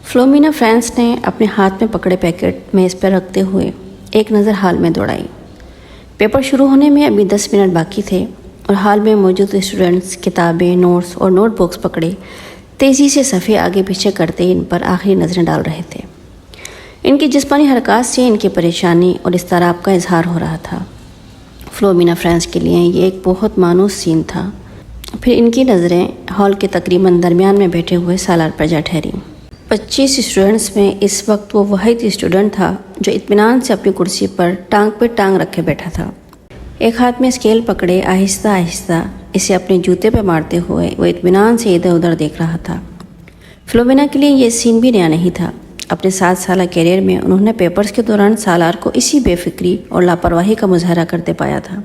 فلومینا France نے اپنے ہاتھ میں پکڑے پیکٹ میز پر رکھتے ہوئے ایک نظر ہال میں دوڑائی۔ پیپر شروع ہونے میں ابھی 10 منٹ باقی تھے اور ہال میں موجود اسٹوڈنٹس کتابیں، نوٹس اور نوٹ بکس پکڑے تیزی سے صفحے آگے پیچھے کرتے ان پر آخری نظریں ڈال رہے تھے۔ ان کی جسمانی حرکات سے ان کی پریشانی اور اضطراب کا اظہار ہو رہا تھا۔ فلومینا فرانس کے لیے یہ ایک بہت مانوس سین تھا۔ پھر ان کی نظریں ہال کے تقریباً درمیان میں بیٹھے ہوئے سالار پر جا ٹھہریں۔ 25 اسٹوڈنٹس میں اس وقت وہ واحد اسٹوڈنٹ تھا جو اطمینان سے اپنی کرسی پر ٹانگ پہ ٹانگ رکھے بیٹھا تھا۔ ایک ہاتھ میں اسکیل پکڑے آہستہ آہستہ اسے اپنے جوتے پہ مارتے ہوئے وہ اطمینان سے ادھر ادھر دیکھ رہا تھا۔ فلومینا کے لیے یہ سین بھی نیا نہیں تھا۔ اپنے 7 سالہ کیریئر میں انہوں نے پیپرز کے دوران سالار کو اسی بے فکری اور لاپرواہی کا مظاہرہ کرتے پایا تھا۔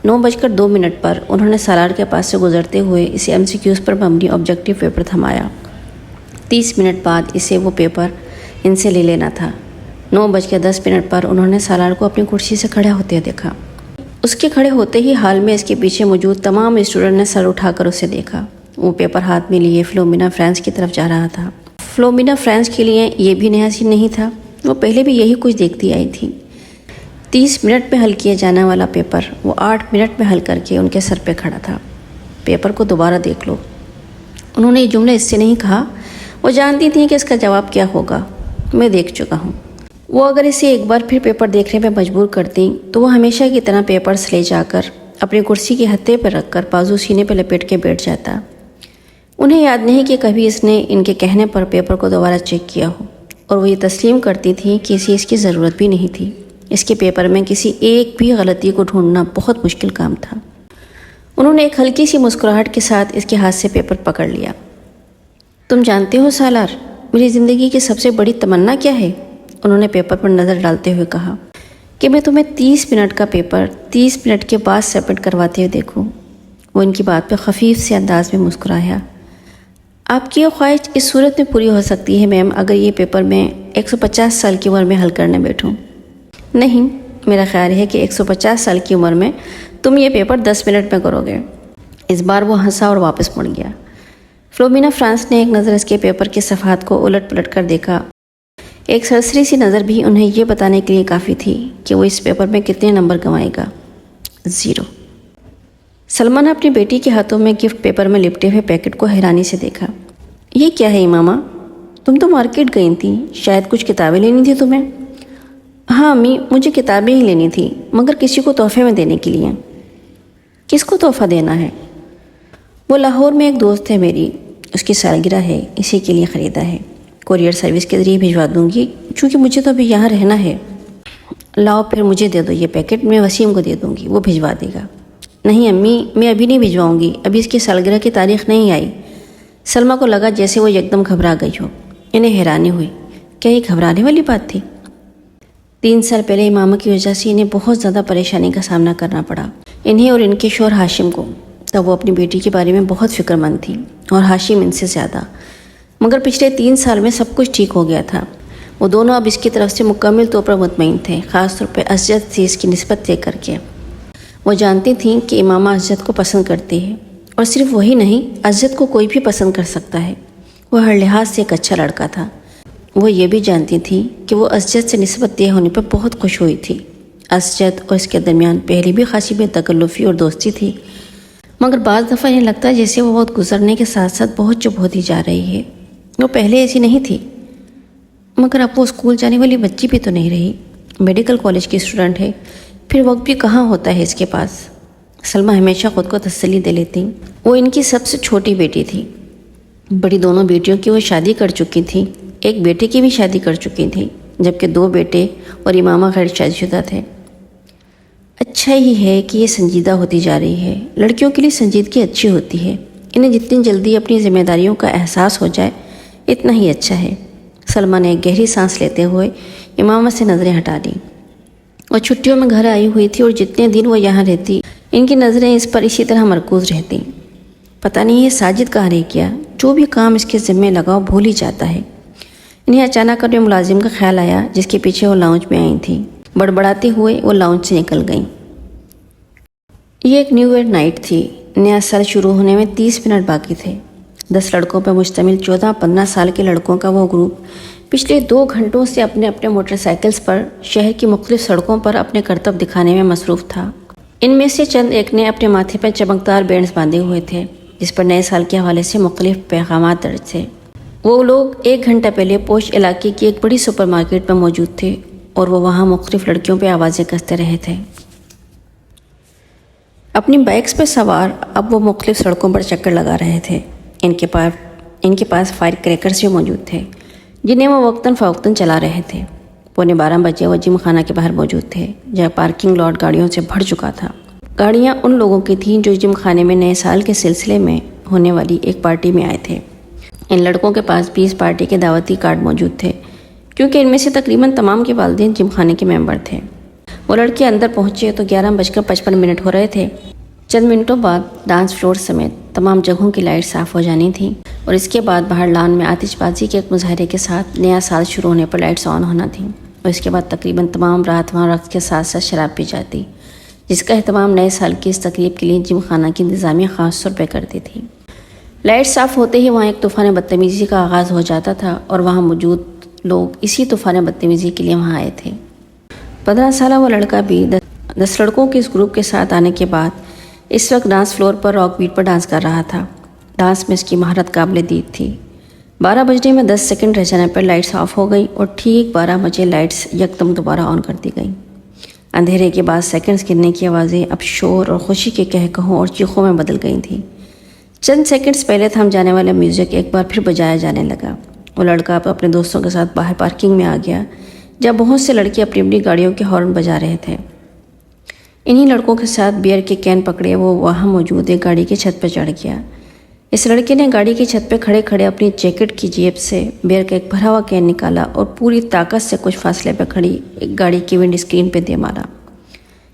9:02 پر انہوں نے سالار کے پاس سے گزرتے ہوئے اسے MCQs پر مبنی آبجیکٹیو پیپر تھمایا۔ 30 منٹ بعد اسے وہ پیپر ان سے لے لینا تھا۔ 9:10 پر انہوں نے سالار کو اپنی کرسی سے کھڑے ہوتے دیکھا۔ اس کے کھڑے ہوتے ہی ہال میں اس کے پیچھے موجود تمام اسٹوڈنٹ نے سر اٹھا کر اسے دیکھا۔ وہ پیپر ہاتھ میں لیے فلومینا فرانس کی طرف جا رہا تھا۔ فلومینا فرانس کے لیے یہ بھی نیا سین نہیں تھا۔ وہ پہلے بھی یہی کچھ دیکھتی آئی تھی۔ 30 منٹ میں حل کیا جانے والا پیپر وہ 8 منٹ میں حل کر کے ان کے سر پہ کھڑا تھا۔ پیپر کو دوبارہ دیکھ لو۔ انہوں نے یہ جملہ اس سے نہیں کہا۔ وہ جانتی تھیں کہ اس کا جواب کیا ہوگا۔ میں دیکھ چکا ہوں۔ وہ اگر اسے ایک بار پھر پیپر دیکھنے پہ مجبور کرتی تو وہ ہمیشہ کی طرح پیپرز لے جا کر اپنی کرسی کے ہتھے پر رکھ کر بازو سینے پہ لپیٹ کے بیٹھ جاتا۔ انہیں یاد نہیں کہ کبھی اس نے ان کے کہنے پر پیپر کو دوبارہ چیک کیا ہو، اور وہ یہ تسلیم کرتی تھی کہ اسے اس کی ضرورت بھی نہیں تھی۔ اس کے پیپر میں کسی ایک بھی غلطی کو ڈھونڈنا بہت مشکل کام تھا۔ انہوں نے ایک ہلکی سی مسکراہٹ کے ساتھ اس کے ہاتھ سے پیپر پکڑ لیا۔ تم جانتے ہو سالار، میری زندگی کی سب سے بڑی تمنا کیا ہے؟ انہوں نے پیپر پر نظر ڈالتے ہوئے کہا کہ میں تمہیں 30 منٹ کا پیپر 30 منٹ کے بعد سبمٹ کرواتے ہوئے دیکھوں۔ وہ ان کی بات پہ خفیف سے انداز میں مسکرایا۔ آپ کی یہ خواہش اس صورت میں پوری ہو سکتی ہے میم، اگر یہ پیپر میں 150 سال کی عمر میں حل کرنے بیٹھوں۔ نہیں، میرا خیال ہے کہ 150 سال کی عمر میں تم یہ پیپر 10 منٹ میں کرو گے۔ اس بار وہ ہنسا اور واپس مڑ گیا۔ فلومینا فرانس نے ایک نظر اس کے پیپر کے صفحات کو الٹ پلٹ کر دیکھا۔ ایک سرسری سی نظر بھی انہیں یہ بتانے کے لیے کافی تھی کہ وہ اس پیپر میں کتنے نمبر کمائے گا۔ 0۔ سلما نے اپنی بیٹی کے ہاتھوں میں گفٹ پیپر میں لپٹے ہوئے پیکٹ کو حیرانی سے دیکھا۔ یہ کیا ہے امامہ؟ تم تو مارکیٹ گئی تھی، شاید کچھ کتابیں لینی تھی تمہیں؟ ہاں امی، مجھے کتابیں ہی لینی تھی، مگر کسی کو تحفے میں دینے کے لیے۔ کس کو تحفہ دینا ہے؟ وہ لاہور میں ایک دوست ہے میری، اس کی سالگرہ ہے، اسی کے لیے خریدا ہے۔ کوریئر سروس کے ذریعے بھجوا دوں گی، چونکہ مجھے تو ابھی یہاں رہنا ہے۔ لاؤ پھر مجھے دے دو یہ پیکٹ، میں وسیم کو دے دوں گی، وہ بھجوا دے گا۔ نہیں امی، میں ابھی نہیں بھجواؤں گی، ابھی اس کی سالگرہ کی تاریخ نہیں آئی۔ سلما کو لگا جیسے وہ یکدم گھبرا گئی ہو۔ انہیں حیرانی ہوئی، کیا یہ گھبرانے والی بات تھی؟ 3 سال پہلے امامہ کی وجہ سے انہیں بہت زیادہ پریشانی کا سامنا کرنا پڑا، انہیں اور ان کے شوہر ہاشم کو۔ تب وہ اپنی بیٹی کے بارے میں بہت فکر مند تھی، اور ہاشم ان سے زیادہ۔ مگر پچھلے 3 سال میں سب کچھ ٹھیک ہو گیا تھا۔ وہ دونوں اب اس کی طرف سے مکمل طور پر مطمئن تھے، خاص طور پہ اسجد سے اس کی نسبت طے کر کے۔ وہ جانتی تھیں کہ امامہ اسجد کو پسند کرتی ہے، اور صرف وہی نہیں، اسجد کو کوئی بھی پسند کر سکتا ہے۔ وہ ہر لحاظ سے ایک اچھا لڑکا تھا۔ وہ یہ بھی جانتی تھی کہ وہ اسجد سے نسبت طے ہونے پر بہت خوش ہوئی تھی۔ اسجد اور اس کے درمیان پہلے بھی خاصی بے تکلفی اور دوستی تھی، مگر بعض دفعہ انہیں لگتا جیسے وہ وقت گزرنے کے ساتھ ساتھ بہت چپ ہوتی جا رہی ہے۔ وہ پہلے ایسی نہیں تھی، مگر اب وہ اسکول جانے والی بچی بھی تو نہیں رہی، میڈیکل کالج کی اسٹوڈنٹ ہے، پھر وقت بھی کہاں ہوتا ہے اس کے پاس۔ سلما ہمیشہ خود کو تسلی دے لیتی، وہ ان کی سب سے چھوٹی بیٹی تھی۔ بڑی دونوں بیٹیوں کی وہ شادی کر چکی تھی، ایک بیٹے کی بھی شادی کر چکی تھی، جبکہ 2 بیٹے اور امامہ غیر شادی شدہ تھے۔ اچھا ہی ہے کہ یہ سنجیدہ ہوتی جا رہی ہے، لڑکیوں کے لیے سنجیدگی اچھی ہوتی ہے، انہیں جتنی جلدی اپنی ذمہ داریوں کا احساس ہو جائے اتنا ہی اچھا ہے۔ سلما نے ایک گہری سانس لیتے ہوئے امامہ سے نظریں ہٹا دیں۔ وہ چھٹیوں میں گھر آئی ہوئی تھی، اور جتنے دن وہ یہاں رہتی ان کی نظریں اس پر اسی طرح مرکوز رہتی۔ پتہ نہیں یہ ساجد کہاں رہ گیا، جو بھی کام اس کے ذمہ لگاؤ بھول ہی جاتا ہے۔ انہیں اچانک اپنے ملازم کا خیال آیا جس کے پیچھے وہ لاؤنج میں آئی تھیں۔ بڑبڑاتے ہوئے وہ لاؤنج سے نکل گئیں۔ یہ ایک نیو ایئر نائٹ تھی، نیا سال شروع ہونے میں 30 منٹ باقی تھے۔ 10 لڑکوں پر مشتمل 14-15 سال کے لڑکوں کا وہ گروپ پچھلے 2 گھنٹوں سے اپنے اپنے موٹر سائیکلز پر شہر کی مختلف سڑکوں پر اپنے کرتب دکھانے میں مصروف تھا۔ ان میں سے چند ایک نے اپنے ماتھے پر چمکدار بینڈز باندھے ہوئے تھے جس پر نئے سال کے حوالے سے مختلف پیغامات درج تھے۔ وہ لوگ 1 گھنٹہ پہلے پوش علاقے کی ایک بڑی سپر مارکیٹ میں موجود تھے اور وہ وہاں مختلف لڑکیوں پہ آوازیں کستے رہے تھے۔ اپنی بائکس پر سوار اب وہ مختلف سڑکوں پر چکر لگا رہے تھے۔ ان کے پاس فائر کریکرز بھی موجود تھے جنہیں وہ وقتاً فوقتاً چلا رہے تھے۔ 12:15 بجے وہ جم خانہ کے باہر موجود تھے جہاں پارکنگ لاٹ گاڑیوں سے بھر چکا تھا۔ گاڑیاں ان لوگوں کی تھیں جو جم خانے میں نئے سال کے سلسلے میں ہونے والی ایک پارٹی میں آئے تھے۔ ان لڑکوں کے پاس بھی اس پارٹی کے دعوتی کارڈ موجود تھے کیونکہ ان میں سے تقریباً تمام کے والدین جم خانے کے ممبر تھے۔ وہ لڑکے اندر پہنچے تو 11:55 ہو رہے تھے۔ چند منٹوں بعد ڈانس فلور سمیت تمام جگہوں کی لائٹ صاف ہو جانی تھیں اور اس کے بعد باہر لان میں آتش بازی کے ایک مظاہرے کے ساتھ نیا سال شروع ہونے پر لائٹس آن ہونا تھیں اور اس کے بعد تقریباً تمام رات وہاں رقص کے ساتھ ساتھ شراب پی جاتی جس کا اہتمام نئے سال کی اس تقریب کے لیے جم خانہ کی انتظامیہ خاص طور پہ کرتی تھی۔ لائٹ صاف ہوتے ہی وہاں ایک طوفان بدتمیزی کا آغاز ہو جاتا تھا اور وہاں موجود لوگ اسی طوفان بدتمیزی کے لیے وہاں آئے تھے۔ 15 سالہ وہ لڑکا بھی 10 لڑکوں کے اس گروپ کے ساتھ آنے کے بعد اس وقت ڈانس فلور پر راک بیٹ پر ڈانس کر رہا تھا۔ ڈانس میں اس کی مہارت قابل دید تھی۔ 12 بجنے میں 10 سیکنڈ رہ جانے پر لائٹس آف ہو گئی اور ٹھیک 12 بجے لائٹس یکدم دوبارہ آن کر دی گئیں۔ اندھیرے کے بعد سیکنڈز گرنے کی آوازیں اب شور اور خوشی کے کہکہوں اور چیخوں میں بدل گئی تھیں۔ چند سیکنڈز پہلے تھم جانے والا میوزک ایک بار پھر بجایا جانے لگا۔ وہ لڑکا اب اپنے دوستوں کے ساتھ باہر پارکنگ میں آ گیا جہاں بہت سے لڑکے اپنی اپنی گاڑیوں کے ہارن بجا رہے تھے۔ انہی لڑکوں کے ساتھ بیئر کے کین پکڑے وہ وہاں موجود ایک گاڑی کی چھت پہ چڑھ گیا۔ اس لڑکے نے گاڑی کی چھت پہ کھڑے کھڑے اپنی جیکٹ کی جیب سے بیئر کا ایک بھرا ہوا کین نکالا اور پوری طاقت سے کچھ فاصلے پہ کھڑی ایک گاڑی کی ونڈ اسکرین پہ دے مارا۔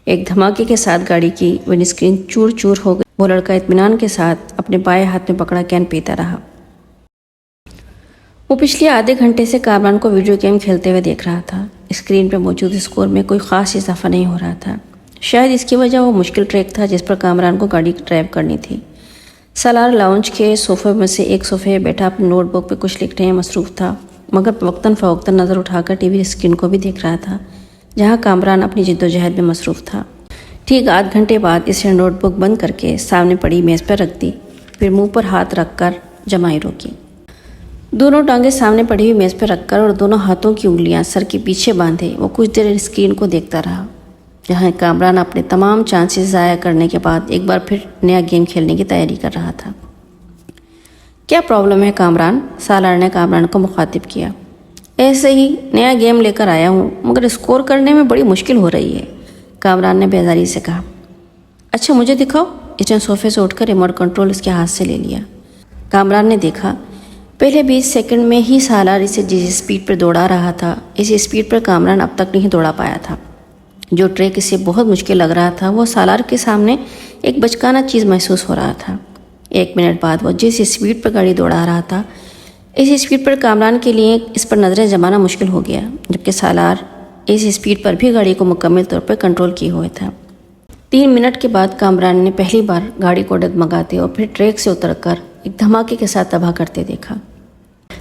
ایک دھماکے کے ساتھ گاڑی کی ونڈ اسکرین چور چور ہو گئی۔ وہ لڑکا اطمینان کے ساتھ اپنے بائیں ہاتھ میں پکڑا کین پیتا رہا۔ وہ پچھلے آدھے گھنٹے سے کامران کو ویڈیو گیم کھیلتے ہوئے دیکھ رہا تھا۔ اسکرین پہ موجود اسکور میں کوئی خاص اضافہ نہیں ہو رہا تھا۔ شاید اس کی وجہ وہ مشکل ٹریک تھا جس پر کامران کو گاڑی ڈرائیو کرنی تھی۔ سالار لاؤنج کے صوفے میں سے ایک صوفے پہ بیٹھا اپنے نوٹ بک پہ کچھ لکھنے میں مصروف تھا مگر وقتاً فوقتاً نظر اٹھا کر ٹی وی اسکرین کو بھی دیکھ رہا تھا جہاں کامران اپنی جدوجہد میں مصروف تھا۔ ٹھیک آدھ گھنٹے بعد اس نے نوٹ بک بند کر کے سامنے پڑی میز پر رکھ دی، پھر منہ پر ہاتھ رکھ کر جمائی روکی۔ دونوں ٹانگیں سامنے پڑی ہوئی میز پر رکھ کر اور دونوں ہاتھوں کی انگلیاں سر کے پیچھے باندھے وہ کچھ دیر اسکرین کو دیکھتا رہا جہاں کامران اپنے تمام چانسز ضائع کرنے کے بعد ایک بار پھر نیا گیم کھیلنے کی تیاری کر رہا تھا۔ کیا پرابلم ہے کامران؟ سالار نے کامران کو مخاطب کیا۔ ایسے ہی نیا گیم لے کر آیا ہوں مگر اسکور کرنے میں بڑی مشکل ہو رہی ہے، کامران نے بیزاری سے کہا۔ اچھا مجھے دکھاؤ۔ اس نے صوفے سے اٹھ کر ریموٹ کنٹرول اس کے ہاتھ سے لے لیا۔ کامران نے دیکھا پہلے 20 سیکنڈ میں ہی سالار اسے جس اسپیڈ پر دوڑا رہا تھا اس اسپیڈ پر کامران اب تک نہیں دوڑا پایا تھا۔ جو ٹریک اسے بہت مشکل لگ رہا تھا وہ سالار کے سامنے ایک بچکانہ چیز محسوس ہو رہا تھا۔ 1 منٹ بعد وہ جس اسپیڈ پر گاڑی دوڑا رہا تھا اس اسپیڈ پر کامران کے لیے اس پر نظریں جمانا مشکل ہو گیا جبکہ سالار اس اسپیڈ پر بھی گاڑی کو مکمل طور پر کنٹرول کیے ہوئے تھا۔ 3 منٹ کے بعد کامران نے پہلی بار گاڑی کو ڈگمگاتے اور پھر ٹریک سے اتر کر ایک دھماکے کے ساتھ تباہ کرتے دیکھا۔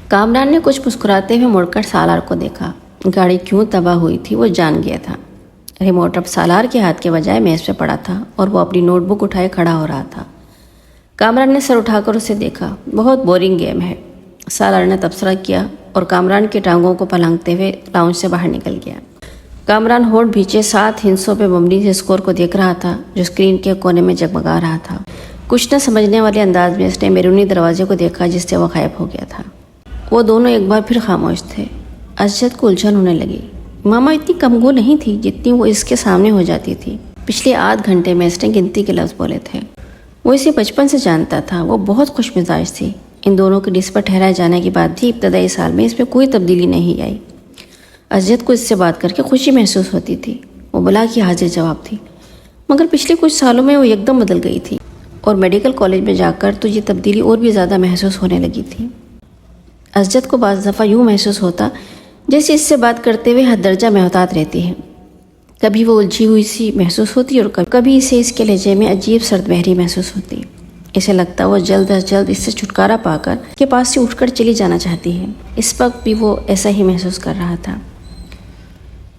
کامران نے کچھ مسکراتے ہوئے مڑ کر سالار کو دیکھا۔ گاڑی کیوں تباہ ہوئی تھی وہ جان گیا تھا۔ ریموٹ اب سالار کے ہاتھ کے بجائے میز پہ پڑا تھا اور وہ اپنی نوٹ بک اٹھائے کھڑا ہو رہا تھا۔ کامران نے سر اٹھا کر اسے دیکھا۔ بہت بورنگ گیم ہے، سالار نے تبصرہ کیا اور کامران کی ٹانگوں کو پلانگتے ہوئے لاؤنج سے باہر نکل گیا۔ کامران ہونٹ بھیچے 7 ہندسوں پہ مبنی سے اسکور کو دیکھ رہا تھا جو اسکرین کے کونے میں جگمگا رہا تھا۔ کچھ نہ سمجھنے والے انداز میں اس نے بیرونی دروازے کو دیکھا جس سے وہ غائب ہو گیا تھا۔ وہ دونوں ایک بار پھر خاموش تھے۔ اسجد کو الجھن ہونے لگی۔ ماما اتنی کمگو نہیں تھی جتنی وہ اس کے سامنے ہو جاتی تھی۔ پچھلے آدھ گھنٹے میں اس نے گنتی کے لفظ بولے تھے۔ وہ اسے بچپن سے جانتا تھا۔ وہ بہت خوش مزاج تھی۔ ان دونوں کے ڈس پر ٹھہرائے جانے کے بعد بھی ابتدائی سال میں اس میں کوئی تبدیلی نہیں آئی۔ اسجد کو اس سے بات کر کے خوشی محسوس ہوتی تھی۔ وہ بلا کی حاضر جواب تھی مگر پچھلے کچھ سالوں میں وہ یکدم بدل گئی تھی اور میڈیکل کالج میں جا کر تو یہ تبدیلی اور بھی زیادہ محسوس ہونے لگی تھی۔ اسجد کو بعض دفعہ یوں محسوس ہوتا جیسے اس سے بات کرتے ہوئے حد درجہ محتاط رہتی ہے۔ کبھی وہ الجھی ہوئی سی محسوس ہوتی اور کبھی اسے اس کے لہجے میں عجیب سرد بحری محسوس ہوتی۔ اسے لگتا وہ جلد از جلد اس سے چھٹکارا پا کر کے پاس سے اٹھ کر چلی جانا چاہتی ہے۔ اس وقت بھی وہ ایسا ہی محسوس کر رہا تھا۔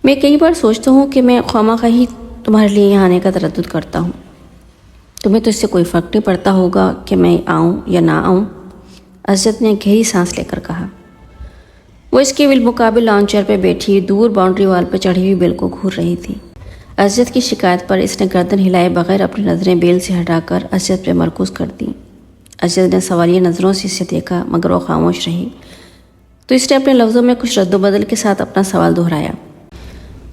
میں کئی بار سوچتا ہوں کہ میں خواہ ہی تمہارے لیے یہاں آنے کا تردد کرتا ہوں۔ تمہیں تو اس سے کوئی فرق نہیں پڑتا ہوگا کہ میں آؤں یا نہ آؤں، عزت نے گہری سانس لے کر کہا۔ وہ اس کے بالمقابل لان چیئر پہ بیٹھی دور باؤنڈری وال پہ چڑھی ہوئی بیل کو گھور رہی تھی۔ عزت کی شکایت پر اس نے گردن ہلائے بغیر اپنی نظریں بیل سے ہٹا کر عزت پہ مرکوز کر دیں۔ عزت نے سوالیہ نظروں سے اسے دیکھا مگر وہ خاموش رہی، تو اس نے اپنے لفظوں میں کچھ رد و بدل کے ساتھ اپنا سوال دہرایا۔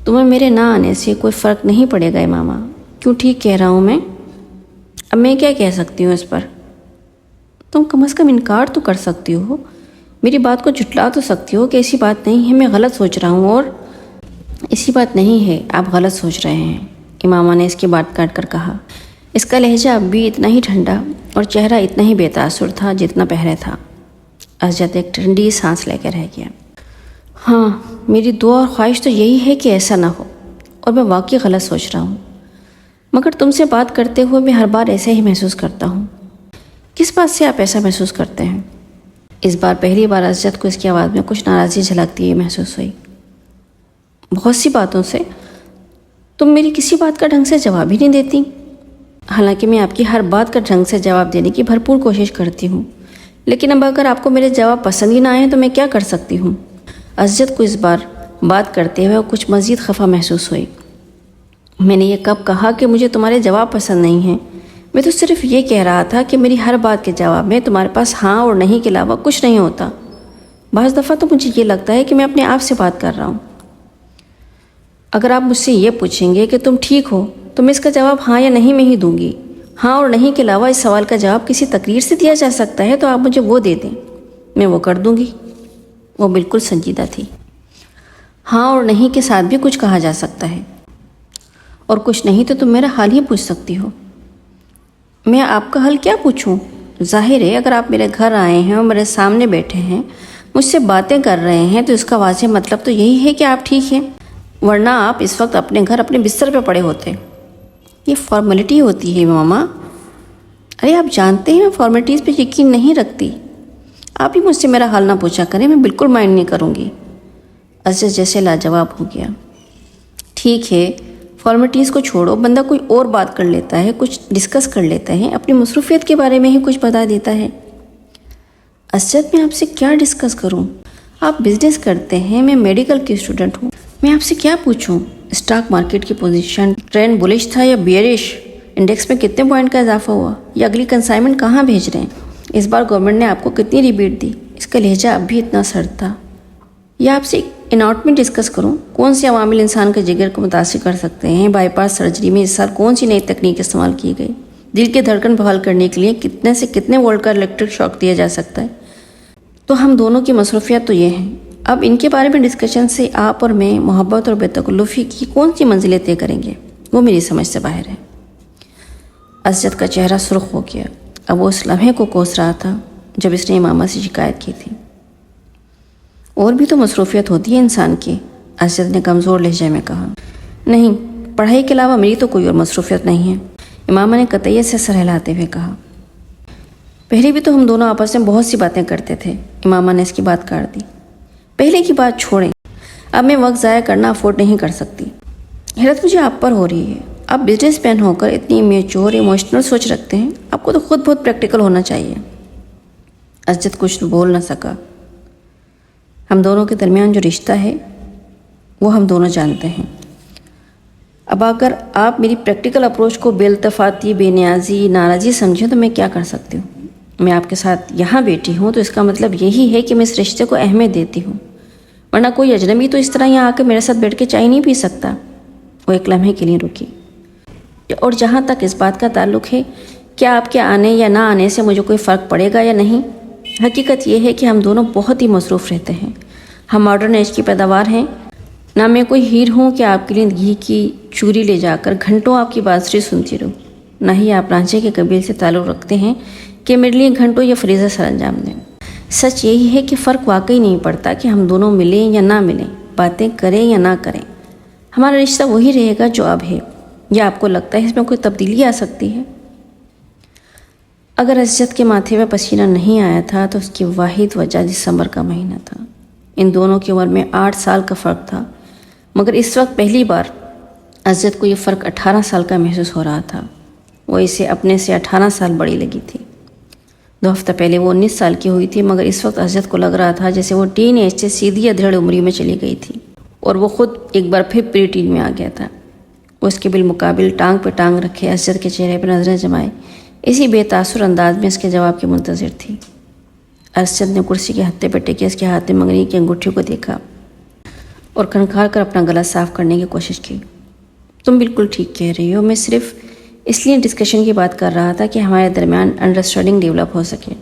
تمہیں میرے نہ آنے سے کوئی فرق نہیں پڑے گا ماما؟ کیوں ٹھیک کہہ رہا ہوں میں؟ اب میں کیا کہہ سکتی ہوں اس پر؟ تم کم از کم انکار تو کر سکتی ہو، میری بات کو جھٹلا تو سکتی ہو کہ ایسی بات نہیں ہے، میں غلط سوچ رہا ہوں۔ اور ایسی بات نہیں ہے، آپ غلط سوچ رہے ہیں، امامہ نے اس کی بات کاٹ کر کہا۔ اس کا لہجہ اب بھی اتنا ہی ٹھنڈا اور چہرہ اتنا ہی بے تاثر تھا جتنا پہلے تھا۔ عزت ایک ٹھنڈی سانس لے کے رہ گیا۔ ہاں، میری دعا اور خواہش تو یہی ہے کہ ایسا نہ ہو، اور میں واقعی غلط سوچ رہا ہوں، مگر تم سے بات کرتے ہوئے میں ہر بار ایسے ہی محسوس کرتا ہوں۔ کس بات سے آپ ایسا محسوس کرتے ہیں؟ اس بار پہلی بار عزت کو اس کی آواز میں کچھ ناراضی جھلکتی ہوئی محسوس ہوئی۔ بہت سی باتوں سے۔ تم میری کسی بات کا ڈھنگ سے جواب ہی نہیں دیتی، حالانکہ میں آپ کی ہر بات کا ڈھنگ سے جواب دینے کی بھرپور کوشش کرتی ہوں، لیکن اب اگر آپ کو میرے جواب پسند ہی نہ آئے تو میں کیا کر سکتی ہوں؟ عزت کو اس بار بات کرتے ہوئے کچھ مزید خفا محسوس ہوئی۔ میں نے یہ کب کہا کہ مجھے تمہارے جواب پسند نہیں ہیں؟ میں تو صرف یہ کہہ رہا تھا کہ میری ہر بات کے جواب میں تمہارے پاس ہاں اور نہیں کے علاوہ کچھ نہیں ہوتا۔ بعض دفعہ تو مجھے یہ لگتا ہے کہ میں اپنے آپ سے بات کر رہا ہوں۔ اگر آپ مجھ سے یہ پوچھیں گے کہ تم ٹھیک ہو تو میں اس کا جواب ہاں یا نہیں میں ہی دوں گی۔ ہاں اور نہیں کے علاوہ اس سوال کا جواب کسی تقریر سے دیا جا سکتا ہے تو آپ مجھے وہ دے دیں، میں وہ کر دوں گی۔ وہ بالکل سنجیدہ تھی۔ ہاں اور نہیں کے ساتھ بھی کچھ کہا جا سکتا ہے، اور کچھ نہیں تو تم میرا حال ہی پوچھ سکتی ہو۔ میں آپ کا حل کیا پوچھوں؟ ظاہر ہے اگر آپ میرے گھر آئے ہیں اور میرے سامنے بیٹھے ہیں، مجھ سے باتیں کر رہے ہیں تو اس کا واضح مطلب تو یہی ہے کہ آپ ٹھیک ہیں، ورنہ آپ اس وقت اپنے گھر اپنے بستر پہ پڑے ہوتے۔ یہ فارمیلٹی ہوتی ہے ماما۔ ارے آپ جانتے ہیں میں فارمیلٹیز پہ یقین نہیں رکھتی۔ آپ ہی مجھ سے میرا حال نہ پوچھا کریں، میں بالکل مائنڈ نہیں کروں گی۔ عزت جیسے لاجواب ہو گیا۔ ٹھیک ہے، فارمیلٹیز کو چھوڑو، بندہ کوئی اور بات کر لیتا ہے، کچھ ڈسکس کر لیتا ہے، اپنی مصروفیت کے بارے میں ہی کچھ بتا دیتا ہے۔ عزت میں آپ سے کیا ڈسکس کروں؟ آپ بزنس کرتے ہیں، میں میڈیکل کی اسٹوڈنٹ ہوں، میں آپ سے کیا پوچھوں؟ اسٹاک مارکیٹ کی پوزیشن ٹرینڈ بلش تھا یا بیئرش؟ انڈیکس میں کتنے پوائنٹ کا اضافہ ہوا؟ یا اگلی کنسائنمنٹ کہاں بھیج رہے ہیں؟ اس بار گورنمنٹ نے آپ کو کتنی ریبیٹ دی؟ اس کا لہجہ اب بھی اتنا سرد تھا۔ یا آپ سے اناٹمی ڈسکس کروں، کون سے عوامل انسان کے جگر کو متاثر کر سکتے ہیں؟ بائی پاس سرجری میں اس سال کون سی نئی تکنیک استعمال کی گئی؟ دل کی دھڑکن بحال کرنے کے لیے کتنے سے کتنے وولٹ کا الیکٹرک شاک دیا جا سکتا ہے؟ تو ہم دونوں کی مصروفیات تو یہ ہیں، اب ان کے بارے میں ڈسکشن سے آپ اور میں محبت اور بے تکلفی کی کون سی منزلیں طے کریں گے؟ وہ میری سمجھ سے باہر ہے۔ عزت کا چہرہ سرخ ہو گیا۔ اب وہ اس لمحے کو کوس رہا تھا جب اس نے امامہ سے شکایت کی تھی۔ اور بھی تو مصروفیت ہوتی ہے انسان کی، عزت نے کمزور لہجے میں کہا۔ نہیں، پڑھائی کے علاوہ میری تو کوئی اور مصروفیت نہیں ہے، امامہ نے قطعیت سے سر ہلاتے ہوئے کہا۔ پہلے بھی تو ہم دونوں آپس میں بہت سی باتیں کرتے تھے، امامہ نے اس کی بات کاٹ دی۔ پہلے کی بات چھوڑیں، اب میں وقت ضائع کرنا افورڈ نہیں کر سکتی۔ حیرت مجھے آپ پر ہو رہی ہے، آپ بزنس مین ہو کر اتنی میچور ایموشنل سوچ رکھتے ہیں، آپ کو تو خود بہت پریکٹیکل ہونا چاہیے۔ عزت کچھ بول نہ سکا۔ ہم دونوں کے درمیان جو رشتہ ہے وہ ہم دونوں جانتے ہیں۔ اب اگر آپ میری پریکٹیکل اپروچ کو بے التفاتی، بے نیازی، ناراضی سمجھیں تو میں کیا کر سکتی ہوں؟ میں آپ کے ساتھ یہاں بیٹھی ہوں تو اس کا مطلب یہی ہے کہ میں اس رشتے کو اہمیت دیتی ہوں، ورنہ کوئی اجنبی تو اس طرح یہاں آ کے میرے ساتھ بیٹھ کے چائے نہیں پی سکتا۔ وہ ایک لمحے کے لیے رکی۔ اور جہاں تک اس بات کا تعلق ہے کہ آپ کے آنے یا نہ آنے سے مجھے کوئی فرق پڑے گا یا نہیں، حقیقت یہ ہے کہ ہم دونوں بہت ہی مصروف رہتے ہیں۔ ہم ماڈرن ایج کی پیداوار ہیں، نہ میں کوئی ہیر ہوں کہ آپ کے لیے گھی کی چوری لے جا کر گھنٹوں آپ کی بانسری سنتی رہوں، نہ ہی آپ رانچے کے قبیل سے تعلق رکھتے ہیں کہ میرے لیے گھنٹوں یا فریضہ سر انجام دیں۔ سچ یہی ہے کہ فرق واقعی نہیں پڑتا کہ ہم دونوں ملیں یا نہ ملیں، باتیں کریں یا نہ کریں، ہمارا رشتہ وہی رہے گا جو اب ہے۔ یا آپ کو لگتا ہے اس میں کوئی تبدیلی آ سکتی ہے؟ اگر اسجد کے ماتھے پہ پسینہ نہیں آیا تھا تو اس کی واحد وجہ دسمبر کا مہینہ تھا۔ ان دونوں کی عمر میں 8 سال کا فرق تھا، مگر اس وقت پہلی بار اسجد کو یہ فرق 18 سال کا محسوس ہو رہا تھا۔ وہ اسے اپنے سے 18 سال بڑی لگی تھی۔ 2 ہفتہ پہلے وہ 19 سال کی ہوئی تھی، مگر اس وقت اسجد کو لگ رہا تھا جیسے وہ ٹین ایج سے سیدھی ادھیڑ عمری میں چلی گئی تھی، اور وہ خود ایک بار پھر پری ٹین میں آ گیا تھا۔ وہ اس کے بالمقابل ٹانگ پہ ٹانگ رکھے اسجد کے چہرے پہ نظریں جمائے اسی بے تاثر انداز میں اس کے جواب کے منتظر تھی۔ اسجد نے کرسی کے ہتھے پہ ٹکے اس کے ہاتھ میں منگنی کی انگوٹھی کو دیکھا اور کھنکھار کر اپنا گلا صاف کرنے کی کوشش کی۔ تم بالکل ٹھیک کہہ رہی ہو، میں صرف اس لیے ڈسکشن کی بات کر رہا تھا کہ ہمارے درمیان انڈرسٹینڈنگ ڈیولپ ہو سکے۔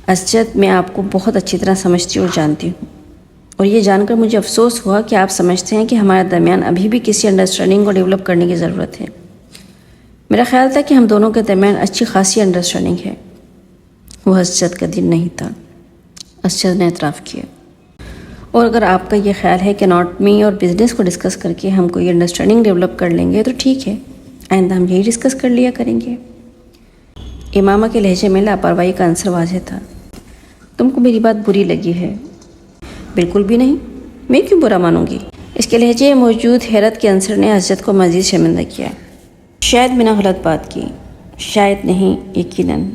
اسجد، میں آپ کو بہت اچھی طرح سمجھتی اور جانتی ہوں، اور یہ جان کر مجھے افسوس ہوا کہ آپ سمجھتے ہیں کہ ہمارے درمیان ابھی بھی کسی انڈرسٹینڈنگ کو ڈیولپ کرنے کی ضرورت ہے۔ میرا خیال تھا کہ ہم دونوں کے درمیان اچھی خاصی انڈرسٹینڈنگ ہے۔ وہ اسجد کا دل نہیں تھا، اسجد نے اعتراف کیا۔ اور اگر آپ کا یہ خیال ہے کہ اناٹمی اور بزنس کو ڈسکس کر کے ہم کوئی انڈرسٹینڈنگ ڈیولپ کر لیں گے تو ٹھیک ہے، آئندہ ہم یہی ڈسکس کر لیا کریں گے۔ امامہ کے لہجے میں لاپرواہی کا عنصر واضح تھا۔ تم کو میری بات بری لگی ہے؟ بالکل بھی نہیں، میں کیوں برا مانوں گی؟ اس کے لہجے موجود حیرت کے عنصر نے اسجد کو مزید شرمندہ کیا۔ شاید میں نے غلط بات کی، شاید نہیں، یقیناً،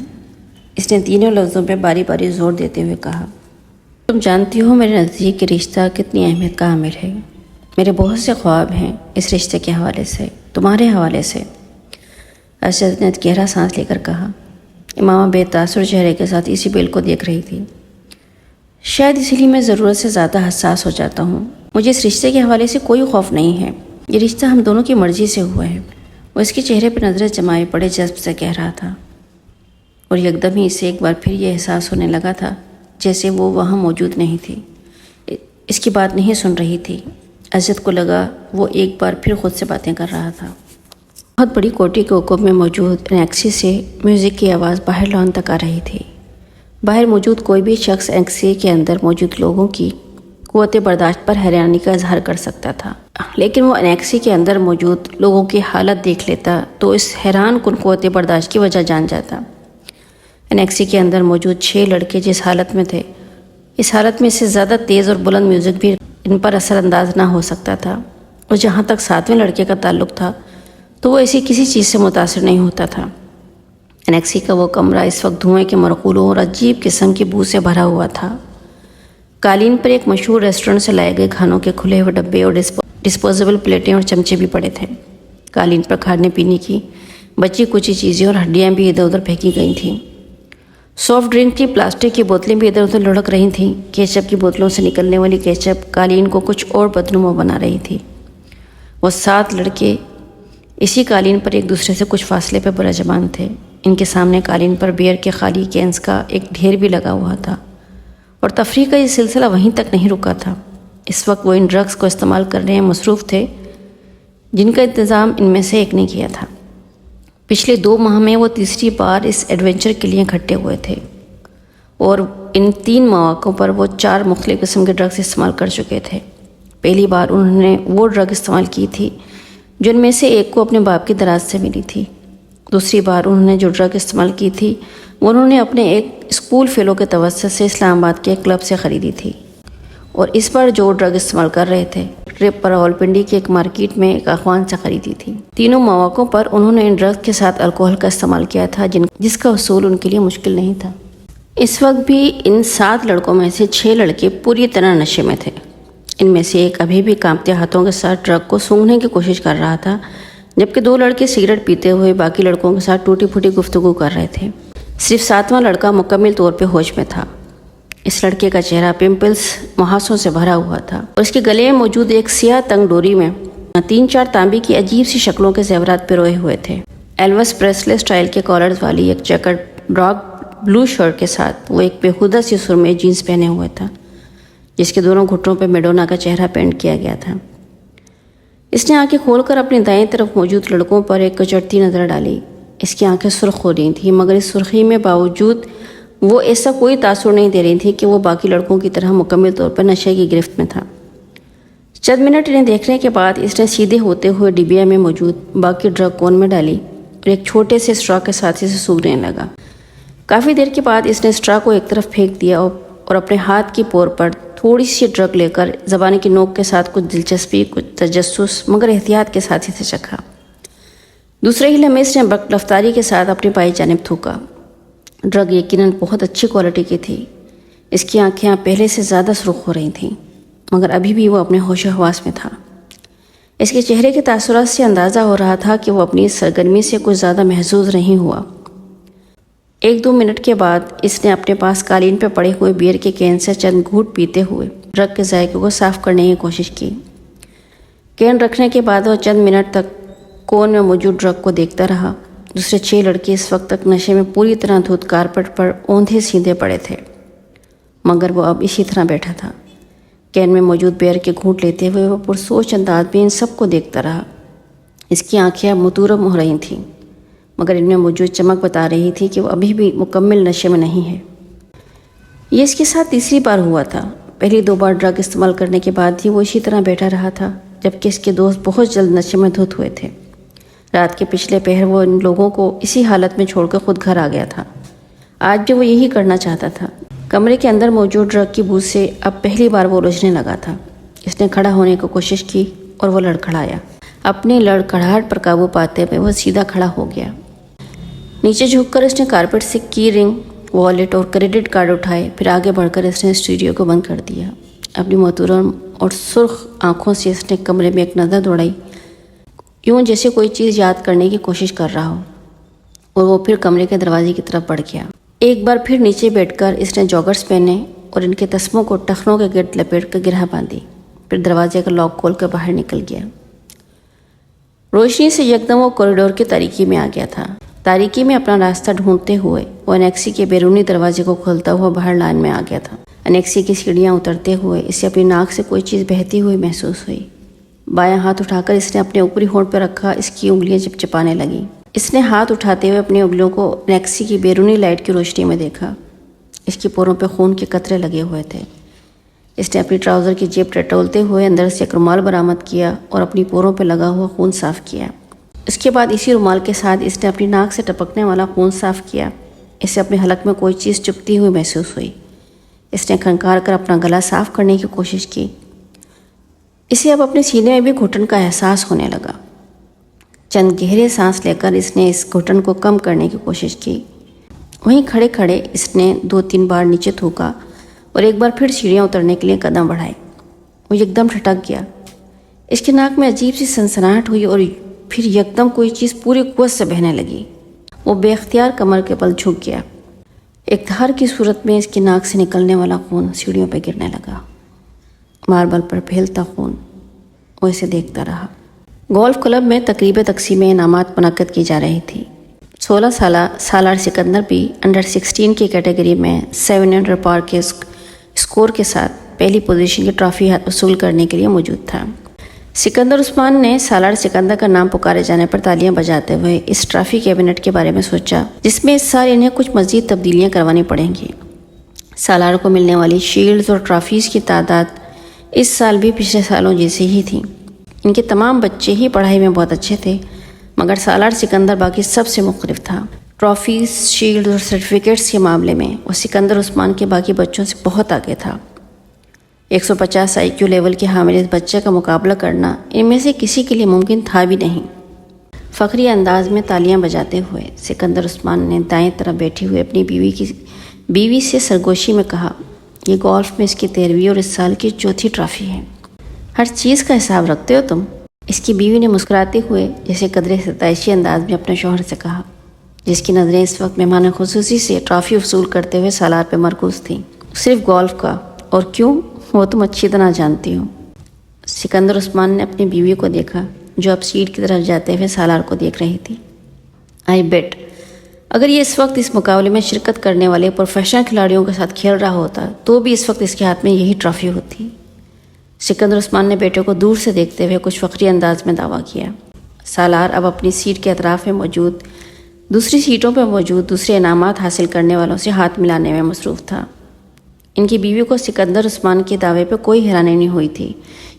اس نے تینوں لفظوں پہ باری باری زور دیتے ہوئے کہا۔ تم جانتی ہو میرے نزدیک یہ رشتہ کتنی اہمیت کا حامل ہے۔ میرے بہت سے خواب ہیں اس رشتے کے حوالے سے، تمہارے حوالے سے۔ اسجد نے گہرا سانس لے کر کہا۔ امامہ بے تاثر چہرے کے ساتھ اسی بیل کو دیکھ رہی تھی۔ شاید اسی لیے میں ضرورت سے زیادہ حساس ہو جاتا ہوں۔ مجھے اس رشتے کے حوالے سے کوئی خوف نہیں ہے، یہ رشتہ ہم دونوں کی مرضی سے ہوا ہے۔ وہ اس کے چہرے پہ نظریں جمائے بڑے جذب سے کہہ رہا تھا، اور یکدم ہی اسے ایک بار پھر یہ احساس ہونے لگا تھا جیسے وہ وہاں موجود نہیں تھی، اس کی بات نہیں سن رہی تھی۔ اسجد کو لگا وہ ایک بار پھر خود سے باتیں کر رہا تھا۔ بہت بڑی کوٹھی کے عقب میں موجود انیکسی سے میوزک کی آواز باہر لان تک آ رہی تھی۔ باہر موجود کوئی بھی شخص انیکسی کے اندر موجود لوگوں کی قوت برداشت پر حیرانی کا اظہار کر سکتا تھا، لیکن وہ انیکسی کے اندر موجود لوگوں کی حالت دیکھ لیتا تو اس حیران کن قوت برداشت کی وجہ جان جاتا۔ انیکسی کے اندر موجود 6 لڑکے جس حالت میں تھے، اس حالت میں اس سے زیادہ تیز اور بلند میوزک بھی ان پر اثر انداز نہ ہو سکتا تھا، اور جہاں تک 7ویں لڑکے کا تعلق تھا تو وہ ایسی کسی چیز سے متاثر نہیں ہوتا تھا۔ انیکسی کا وہ کمرہ اس وقت دھوئیں کے مرغولوں اور عجیب قسم کی بو سے بھرا ہوا تھا۔ قالین پر ایک مشہور ریسٹورنٹ سے لائے گئے کھانوں کے کھلے ہوئے ڈبے اور ڈسپوزیبل پلیٹیں اور چمچے بھی پڑے تھے۔ قالین پر کھانے پینے کی بچی کچی چیزیں اور ہڈیاں بھی ادھر ادھر پھینکی گئی تھیں۔ سافٹ ڈرنک کی پلاسٹک کی بوتلیں بھی ادھر ادھر لڑک رہی تھیں۔ کیچپ کی بوتلوں سے نکلنے والی کیچپ قالین کو کچھ اور بدنما بنا رہی تھی۔ وہ 7 لڑکے اسی قالین پر ایک دوسرے سے کچھ فاصلے پہ براجمان تھے۔ ان کے سامنے قالین پر بیئر کے خالی کینز کا ایک ڈھیر بھی لگا ہوا تھا، اور تفریح کا یہ سلسلہ وہیں تک نہیں رکا تھا۔ اس وقت وہ ان ڈرگز کو استعمال کرنے میں مصروف تھے جن کا انتظام ان میں سے ایک نے کیا تھا۔ پچھلے 2 ماہ میں وہ تیسری بار اس ایڈونچر کے لیے اکٹھے ہوئے تھے، اور ان 3 مواقعوں پر وہ 4 مختلف قسم کے ڈرگز استعمال کر چکے تھے۔ پہلی بار انہوں نے وہ ڈرگ استعمال کی تھی جو ان میں سے ایک کو اپنے باپ کی دراز سے ملی تھی۔ دوسری بار انہوں نے جو ڈرگ استعمال کی تھی وہ انہوں نے اپنے ایک اسکول فیلو کے توسط سے اسلام آباد کے ایک کلب سے خریدی تھی، اور اس بار جو ڈرگ استعمال کر رہے تھے ٹرپ پر راولپنڈی کی ایک مارکیٹ میں ایک اخوان سے خریدی تھی۔ تینوں مواقعوں پر انہوں نے ان ڈرگ کے ساتھ الکوہل کا استعمال کیا تھا جس کا حصول ان کے لیے مشکل نہیں تھا۔ اس وقت بھی ان 7 لڑکوں میں سے 6 لڑکے پوری طرح نشے میں تھے۔ ان میں سے ایک ابھی بھی کانپتے ہاتھوں کے ساتھ ڈرگ کو سونگھنے کی کوشش کر رہا تھا، جبکہ 2 لڑکے سگریٹ پیتے ہوئے باقی لڑکوں کے ساتھ ٹوٹی پھوٹی گفتگو کر رہے تھے۔ صرف 7واں لڑکا مکمل طور پہ ہوش میں تھا۔ اس لڑکے کا چہرہ پمپلز مہاسوں سے بھرا ہوا تھا، اور اس کے گلے میں موجود ایک سیاہ تنگ ڈوری میں 3-4 تانبے کی عجیب سی شکلوں کے زیورات پروئے ہوئے تھے۔ ایلوس پریسلے سٹائل کے کالرز والی ایک چیکرڈ ڈارک بلو شرٹ کے ساتھ وہ ایک بےہودہ سی سرمئی جینس پہنے ہوئے تھا، جس کے دونوں گھٹنوں پہ میڈونا کا چہرہ پینٹ کیا گیا تھا۔ اس نے آنکھیں کھول کر اپنی دائیں طرف موجود لڑکوں پر ایک کچڑتی نظر ڈالی۔ اس کی آنکھیں سرخ ہو رہی تھیں، مگر اس سرخی میں باوجود وہ ایسا کوئی تاثر نہیں دے رہی تھی کہ وہ باقی لڑکوں کی طرح مکمل طور پر نشے کی گرفت میں تھا۔ چند منٹ انہیں دیکھنے کے بعد اس نے سیدھے ہوتے ہوئے ڈبیا میں موجود باقی ڈرگ کون میں ڈالی اور ایک چھوٹے سے اسٹرا کے ساتھ اسے سونگھنے لگا۔ کافی دیر کے بعد اس نے اسٹرا کو ایک طرف پھینک دیا اور اپنے ہاتھ کی پور پر تھوڑی سی ڈرگ لے کر زبان کی نوک کے ساتھ کچھ دلچسپی، کچھ تجسس مگر احتیاط کے ساتھ اسے چکھا۔ دوسرے ہی لمحے اس نے رفتاری کے ساتھ اپنی بائیں جانب تھوکا۔ ڈرگ یقیناً بہت اچھی کوالٹی کی تھی۔ اس کی آنکھیں پہلے سے زیادہ سرخ ہو رہی تھیں، مگر ابھی بھی وہ اپنے ہوش و حواس میں تھا۔ اس کے چہرے کے تاثرات سے اندازہ ہو رہا تھا کہ وہ اپنی سرگرمی سے کچھ زیادہ محظوظ نہیں ہوا۔ 1-2 منٹ کے بعد اس نے اپنے پاس قالین پہ پڑے ہوئے بیئر کے کین سے چند گھونٹ پیتے ہوئے ڈرگ کے ذائقے کو صاف کرنے کی کوشش کی۔ کین رکھنے کے بعد وہ چند منٹ تک کون میں موجود ڈرگ کو دیکھتا رہا۔ دوسرے 6 لڑکے اس وقت تک نشے میں پوری طرح دھت کارپٹ پر اوندھے سیدھے پڑے تھے، مگر وہ اب اسی طرح بیٹھا تھا۔ کین میں موجود بیئر کے گھونٹ لیتے ہوئے وہ پرسوچ انداز میں ان سب کو دیکھتا رہا۔ اس کی آنکھیں اب متورم ہو رہی تھیں، مگر ان میں موجود چمک بتا رہی تھی کہ وہ ابھی بھی مکمل نشے میں نہیں ہے۔ یہ اس کے ساتھ تیسری بار ہوا تھا۔ پہلی 2 بار ڈرگ استعمال کرنے کے بعد ہی وہ اسی طرح بیٹھا رہا تھا، جبکہ اس کے دوست بہت جلد نشے میں دھت ہوئے تھے۔ رات کے پچھلے پہر وہ ان لوگوں کو اسی حالت میں چھوڑ کر خود گھر آ گیا تھا۔ آج بھی وہ یہی کرنا چاہتا تھا۔ کمرے کے اندر موجود ڈرگ کی بو سے اب پہلی بار وہ الجھنے لگا تھا۔ اس نے کھڑا ہونے کی کوشش کی اور وہ لڑکھڑایا۔ اپنی لڑکھڑاہٹ پر قابو پاتے ہوئے وہ سیدھا کھڑا ہو گیا۔ نیچے جھک کر اس نے کارپیٹ سے کی رنگ، والیٹ اور کریڈٹ کارڈ اٹھائے، پھر آگے بڑھ کر اس نے اسٹوڈیو کو بند کر دیا۔ اپنی محترم اور سرخ آنکھوں سے اس نے کمرے میں ایک نظر دوڑائی، یوں جیسے کوئی چیز یاد کرنے کی کوشش کر رہا ہو، اور وہ پھر کمرے کے دروازے کی طرف بڑھ گیا۔ ایک بار پھر نیچے بیٹھ کر اس نے جاگرز پہنے اور ان کے تسموں کو ٹخنوں کے گرد لپیٹ کر گرہ باندھی، پھر دروازے کا لاک کھول کر باہر نکل گیا۔ روشنی سے یکدم وہ کوریڈور کی تاریکی میں آ گیا تھا۔ تاریکی میں اپنا راستہ ڈھونڈتے ہوئے وہ انیکسی کے بیرونی دروازے کو کھولتا ہوا باہر لائن میں آ گیا تھا۔ انیکسی کی سیڑھیاں اترتے ہوئے اسے اپنی ناک سے کوئی چیز بہتی ہوئی محسوس ہوئی۔ بایاں ہاتھ اٹھا کر اس نے اپنے اوپری ہونٹ پہ رکھا، اس کی انگلیاں چپچپانے لگیں۔ اس نے ہاتھ اٹھاتے ہوئے اپنی انگلیوں کو انیکسی کی بیرونی لائٹ کی روشنی میں دیکھا۔ اس کی پوروں پہ خون کے قطرے لگے ہوئے تھے۔ اس نے اپنی ٹراؤزر کی جیب ٹٹولتے ہوئے اندر سے ایک رومال برآمد کیا اور اپنی پوروں پہ لگا ہوا خون صاف کیا۔ اس کے بعد اسی رومال کے ساتھ اس نے اپنی ناک سے ٹپکنے والا خون صاف کیا۔ اسے اپنے حلق میں کوئی چیز چپتی ہوئی محسوس ہوئی۔ اس نے کھنکار کر اپنا گلا صاف کرنے کی کوشش کی۔ اسے اب اپنے سینے میں بھی گھٹن کا احساس ہونے لگا۔ چند گہرے سانس لے کر اس نے اس گھٹن کو کم کرنے کی کوشش کی۔ وہیں کھڑے کھڑے اس نے 2-3 بار نیچے تھوکا اور ایک بار پھر سیڑھیاں اترنے کے لیے قدم بڑھائے۔ وہ یکدم ٹھٹک گیا۔ اس کے ناک میں عجیب سی سنسناہٹ ہوئی اور پھر یکدم کوئی چیز پوری قوت سے بہنے لگی۔ وہ بے اختیار کمر کے بل جھک گیا۔ ایک دھار کی صورت میں اس کی ناک سے نکلنے والا خون سیڑھیوں پہ گرنے لگا، ماربل پر پھیلتا خون۔ وہ اسے دیکھتا رہا۔ گولف کلب میں تقریب تقسیم انعامات منعقد کی جا رہی تھی۔ 16 سالہ سالار سکندر بھی انڈر 16 کی کیٹیگری میں 7 انڈر پار کے اسکور کے ساتھ پہلی پوزیشن کی ٹرافی وصول کرنے کے لیے موجود تھا۔ سکندر عثمان نے سالار سکندر کا نام پکارے جانے پر تالیاں بجاتے ہوئے اس ٹرافی کیبنٹ کے بارے میں سوچا، جس میں اس سال انہیں کچھ مزید تبدیلیاں کروانی پڑیں گی۔ سالار کو ملنے والی شیلڈز اور ٹرافیز کی تعداد اس سال بھی پچھلے سالوں جیسی ہی تھی۔ ان کے تمام بچے ہی پڑھائی میں بہت اچھے تھے، مگر سالار سکندر باقی سب سے مختلف تھا۔ ٹرافیز، شیلڈ اور سرٹیفکیٹس کے معاملے میں وہ سکندر عثمان کے باقی بچوں سے بہت آگے تھا۔ 150 IQ لیول کے حامل اس بچے کا مقابلہ کرنا ان میں سے کسی کے لیے ممکن تھا بھی نہیں۔ فخری انداز میں تالیاں بجاتے ہوئے سکندر عثمان نے دائیں طرف بیٹھی ہوئی اپنی بیوی سے سرگوشی میں کہا، یہ گولف میں اس کی 13ویں اور اس سال کی 4تھی ٹرافی ہے۔ ہر چیز کا حساب رکھتے ہو تم؟ اس کی بیوی نے مسکراتے ہوئے جیسے قدرے ستائشی انداز میں اپنے شوہر سے کہا، جس کی نظریں اس وقت مہمان خصوصی سے ٹرافی وصول کرتے ہوئے سالار پہ مرکوز تھیں۔ صرف گولف کا؟ اور کیوں؟ وہ تم اچھی طرح جانتی ہو۔ سکندر عثمان نے اپنی بیوی کو دیکھا، جو اب سیٹ کی طرف جاتے ہوئے سالار کو دیکھ رہی تھی۔ آئی بیٹ اگر یہ اس وقت اس مقابلے میں شرکت کرنے والے پروفیشنل کھلاڑیوں کے ساتھ کھیل رہا ہوتا تو بھی اس وقت اس کے ہاتھ میں یہی ٹرافی ہوتی۔ سکندر عثمان نے بیٹے کو دور سے دیکھتے ہوئے کچھ فخری انداز میں دعویٰ کیا۔ سالار اب اپنی سیٹ کے اطراف میں موجود دوسری سیٹوں پہ موجود دوسرے انعامات حاصل کرنے والوں سے ہاتھ ملانے میں مصروف تھا۔ ان کی بیوی کو سکندر عثمان کے دعوے پہ کوئی حیرانی نہیں ہوئی تھی،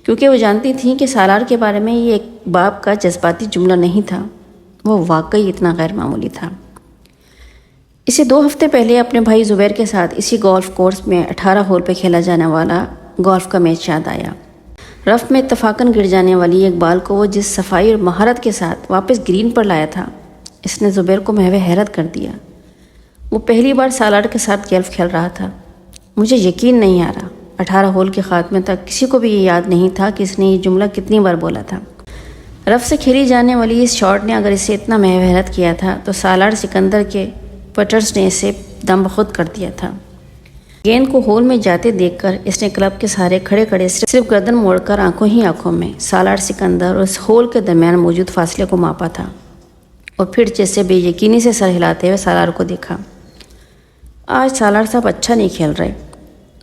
کیونکہ وہ جانتی تھیں کہ سالار کے بارے میں یہ ایک باپ کا جذباتی جملہ نہیں تھا، وہ واقعی اتنا غیر معمولی تھا۔ اسے 2 ہفتے پہلے اپنے بھائی زبیر کے ساتھ اسی گولف کورس میں 18 ہول پہ کھیلا جانے والا گولف کا میچ یاد آیا۔ رف میں اتفاقاً گر جانے والی ایک بال کو وہ جس صفائی اور مہارت کے ساتھ واپس گرین پر لایا تھا، اس نے زبیر کو محو حیرت کر دیا۔ وہ پہلی بار سالار کے ساتھ گولف کھیل رہا تھا۔ مجھے یقین نہیں آ رہا، 18 ہول کے خاتمے تک کسی کو بھی یہ یاد نہیں تھا کہ اس نے یہ جملہ کتنی بار بولا تھا۔ رف سے کھیلی جانے والی اس شاٹ نے اگر اسے اتنا محو حیرت کیا تھا تو سالار سکندر کے پٹرز نے اسے دم بخود کر دیا تھا۔ گیند کو ہول میں جاتے دیکھ کر اس نے کلب کے سہارے کھڑے کھڑے صرف گردن موڑ کر آنکھوں میں سالار سکندر اور اس ہول کے درمیان موجود فاصلے کو ماپا تھا، اور پھر جیسے بے یقینی سے سر ہلاتے ہوئے سالار کو دیکھا۔ آج سالار صاحب اچھا نہیں کھیل رہے۔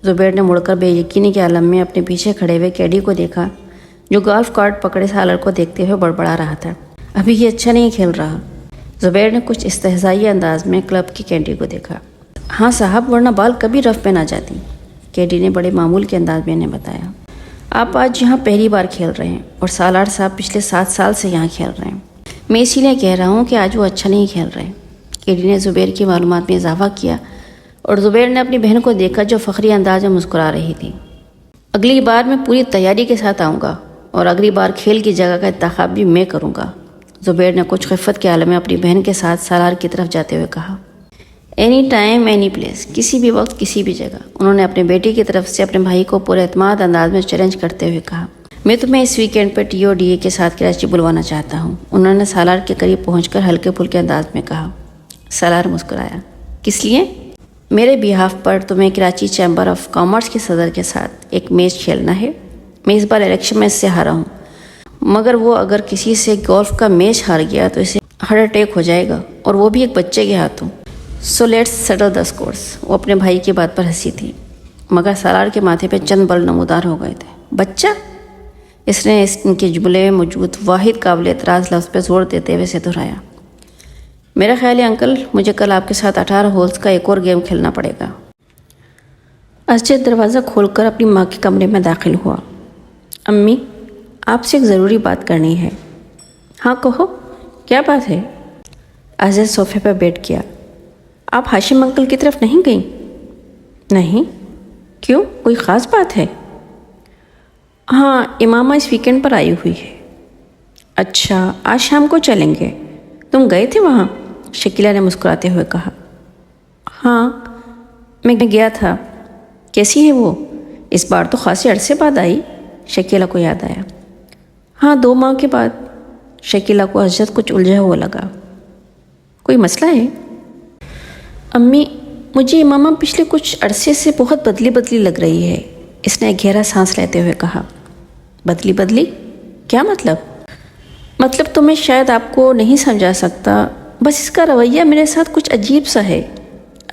زبیر نے مڑ کر بے یقینی کے عالم میں اپنے پیچھے کھڑے ہوئے کیڈی کو دیکھا، جو گولف کارٹ پکڑے سالار کو دیکھتے ہوئے بڑبڑا رہا تھا۔ ابھی یہ اچھا نہیں کھیل رہا۔ زبیر نے کچھ استہزائی انداز میں کلب کی کیڈی کو دیکھا۔ ہاں صاحب، ورنہ بال کبھی رف پہ نہ جاتی، کیڈی نے بڑے معمول کے انداز میں انہیں بتایا۔ آپ آج یہاں پہلی بار کھیل رہے ہیں اور سالار صاحب پچھلے 7 سال سے یہاں کھیل رہے ہیں۔ میں اسی لیے کہہ رہا ہوں کہ آج وہ اچھا نہیں کھیل رہے۔ کیڈی نے زبیر کی معلومات میں اضافہ کیا، اور زبیر نے اپنی بہن کو دیکھا جو فخری انداز میں مسکرا رہی تھی۔ اگلی بار میں پوری تیاری کے ساتھ آؤں گا، اور اگلی بار کھیل کی جگہ کا انتخاب بھی میں کروں گا، زبیر نے کچھ خفت کے عالم میں اپنی بہن کے ساتھ سالار کی طرف جاتے ہوئے کہا۔ اینی ٹائم اینی پلیس، کسی بھی وقت کسی بھی جگہ، انہوں نے اپنے بیٹی کی طرف سے اپنے بھائی کو پورے اعتماد انداز میں چیلنج کرتے ہوئے کہا۔ میں تمہیں اس ویکینڈ پہ ٹی او ڈی اے کے ساتھ کراچی بلوانا چاہتا ہوں، انہوں نے سالار کے قریب پہنچ کر ہلکے پھلکے انداز میں کہا۔ سالار مسکرایا۔ کس لیے؟ میرے بیہاف پر تمہیں کراچی چیمبر آف کامرس کے صدر کے ساتھ ایک میچ کھیلنا ہے۔ میں اس بار الیکشن میں اس سے ہارا ہوں، مگر وہ اگر کسی سے گولف کا میچ ہار گیا تو اسے ہارٹ اٹیک ہو جائے گا، اور وہ بھی ایک بچے کے ہاتھوں۔ So let's settle the scores. وہ اپنے بھائی کی بات پر ہنسی تھی، مگر سالار کے ماتھے پہ چند بل نمودار ہو گئے تھے۔ بچہ؟ اس نے ان کے جملے میں موجود واحد قابل اعتراض لفظ پہ زور دیتے ہوئے اسے دہرایا۔ میرا خیال ہے انکل، مجھے کل آپ کے ساتھ 18 ہولز کا ایک اور گیم کھیلنا پڑے گا۔ اسجد دروازہ کھول کر اپنی ماں کے کمرے میں داخل ہوا۔ امی، آپ سے ایک ضروری بات کرنی ہے۔ ہاں کہو، کیا بات ہے؟ اسجد صوفے پر بیٹھ گیا۔ آپ ہاشم انکل کی طرف نہیں گئیں؟ نہیں۔ کیوں، کوئی خاص بات ہے؟ ہاں، امامہ اس ویکینڈ پر آئی ہوئی ہے۔ اچھا، آج شام کو چلیں گے؟ تم گئے تھے وہاں؟ شکیلہ نے مسکراتے ہوئے کہا۔ ہاں، میں گیا تھا۔ کیسی ہے وہ؟ اس بار تو خاصے عرصے بعد آئی، شکیلہ کو یاد آیا۔ ہاں، 2 ماہ کے بعد۔ شکیلہ کو اسجد کچھ الجھا ہوا لگا۔ کوئی مسئلہ ہے؟ امی، مجھے امامہ پچھلے کچھ عرصے سے بہت بدلی لگ رہی ہے، اس نے ایک گہرا سانس لیتے ہوئے کہا۔ بدلی؟ کیا مطلب؟ مطلب تو میں شاید آپ کو نہیں سمجھا سکتا، بس اس کا رویہ میرے ساتھ کچھ عجیب سا ہے،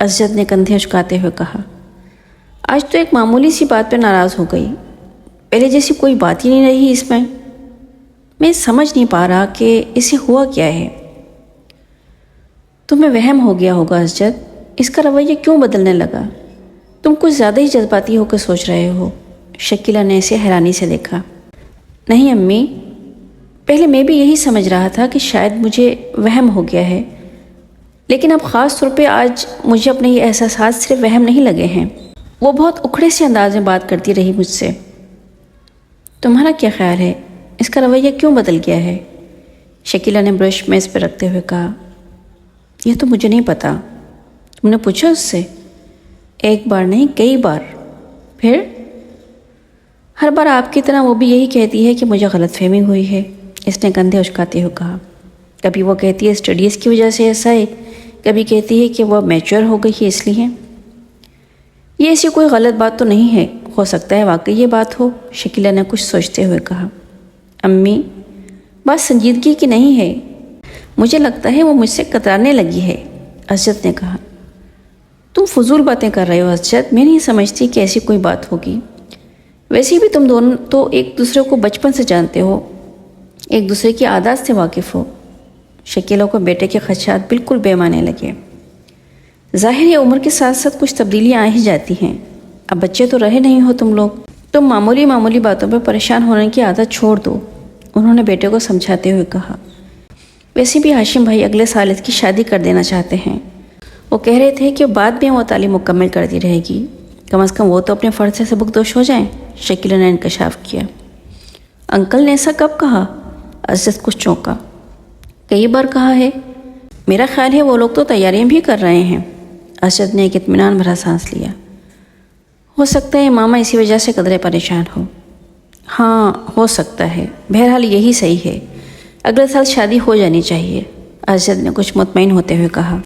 اسجد نے کندھے اچکاتے ہوئے کہا۔ آج تو ایک معمولی سی بات پہ ناراض ہو گئی، پہلے جیسی کوئی بات ہی نہیں رہی اس میں سمجھ نہیں پا رہا کہ اسے ہوا کیا ہے۔ تمہیں وہم ہو گیا ہوگا اسجد، اس کا رویہ کیوں بدلنے لگا؟ تم کچھ زیادہ ہی جذباتی ہو کے سوچ رہے ہو، شکیلہ نے اسے حیرانی سے دیکھا۔ نہیں امی، پہلے میں بھی یہی سمجھ رہا تھا کہ شاید مجھے وہم ہو گیا ہے، لیکن اب خاص طور پہ آج مجھے اپنے یہ احساسات صرف وہم نہیں لگے ہیں۔ وہ بہت اکھڑے سے انداز میں بات کرتی رہی مجھ سے۔ تمہارا کیا خیال ہے، اس کا رویہ کیوں بدل گیا ہے؟ شکیلہ نے برش میز پہ رکھتے ہوئے کہا۔ یہ تو مجھے نہیں پتا، تم نے پوچھا اس سے؟ ایک بار نہیں، کئی بار۔ پھر؟ ہر بار آپ کی طرح وہ بھی یہی کہتی ہے کہ مجھے غلط فہمی ہوئی ہے، اس نے کندھے اچکاتے ہوئے کہا۔ کبھی وہ کہتی ہے اسٹڈیز کی وجہ سے ایسا ہے، کبھی کہتی ہے کہ وہ میچور ہو گئی ہے اس لیے۔ یہ ایسی کوئی غلط بات تو نہیں ہے، ہو سکتا ہے واقعی یہ بات ہو، شکیلہ نے کچھ سوچتے ہوئے کہا۔ امی، بات سنجیدگی کی نہیں ہے، مجھے لگتا ہے وہ مجھ سے کترانے لگی ہے، اسجد نے کہا۔ تم فضول باتیں کر رہے ہو اسجد، میں نہیں سمجھتی کہ ایسی کوئی بات ہوگی۔ ویسے بھی تم دونوں تو ایک دوسرے کو بچپن سے جانتے ہو، ایک دوسرے کی عادات سے واقف ہو۔ شکیلہ کو بیٹے کے خدشات بالکل بے معنی لگے۔ ظاہر ہے عمر کے ساتھ ساتھ کچھ تبدیلیاں آ ہی جاتی ہیں، اب بچے تو رہے نہیں ہو تم لوگ، تم معمولی باتوں پہ پریشان ہونے کی عادت چھوڑ دو، انہوں نے بیٹے کو سمجھاتے ہوئے کہا۔ ویسے بھی ہاشم بھائی اگلے سال اس کی شادی کر دینا چاہتے ہیں۔ وہ کہہ رہے تھے کہ بعد میں وہ تعلیم مکمل کرتی رہے گی، کم از کم وہ تو اپنے فرض سے سبکدوش ہو جائیں۔ شکیلہ نے انکشاف کیا۔ انکل نے ایسا کب کہا؟ اسد کچھ چونکا۔ کئی بار کہا ہے، میرا خیال ہے وہ لوگ تو تیاریاں بھی کر رہے ہیں۔ اسد نے ایک اطمینان بھرا سانس لیا۔ ہو سکتا ہے ماما اسی وجہ سے قدرے پریشان ہو۔ ہاں ہو سکتا ہے، بہرحال یہی صحیح ہے، اگلے سال شادی ہو جانی چاہیے، اسد نے کچھ مطمئن ہوتے ہوئے کہا۔